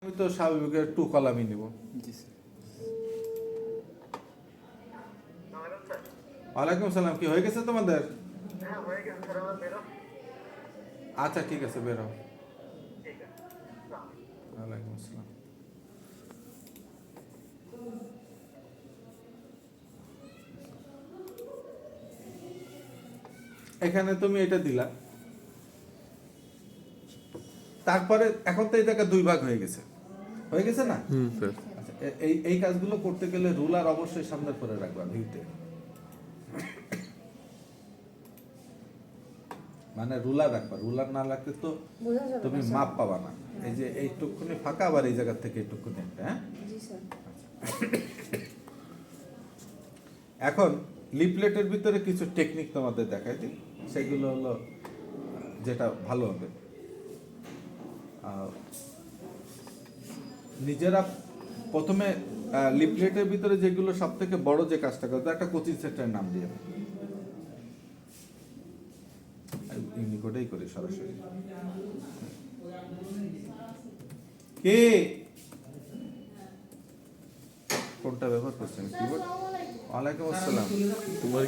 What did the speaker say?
আমি তো স্বাভাবিকের 2 কলামই নিব। জি স্যার। ওয়ালাইকুম সালাম, কি হয়ে গেছে তোমাদের? হ্যাঁ হয়ে গেছে স্যার, আমার বেরো। আচ্ছা ঠিক আছে, বের হও। ঠিক আছে। ওয়ালাইকুম আসসালাম। এখানে তুমি এটা দিলা, তারপরে এখন তো এই জায়গা 2 ভাগ হয়ে গেছে না? স্যার। আচ্ছা, এই কাজগুলো করতে গেলে রুলার অবশ্যই সামনে করে রাখবা ভিউতে। মানে রুলার রাখবা, রুলার না রাখলে তো বোঝা যাবে তুমি না, স্যার। মাপ পাবা না। এই যে এইটুকুনি ফাঁকা, আবার এই জায়গা থেকে এইটুকুনি একটা, হ্যাঁ? জি স্যার। এখন লিফলেটের ভিতরে কিছু টেকনিক তোমাদের দেখাই দিই, সেগুলো হলো যেটা ভালো হবে। নিজেরা প্রথমে লিফলেটের ভিতরে যেগুলো সব থেকে বড় যে কাজটা করতে, একটা কোচিং সেন্টারের নাম দিয়ে ইউনিকোডেই করি সরাসরি। কে কোনটা ব্যবহার করছেন কিবোর্ড? ওয়ালাইকুম আসসালাম। তোমার কি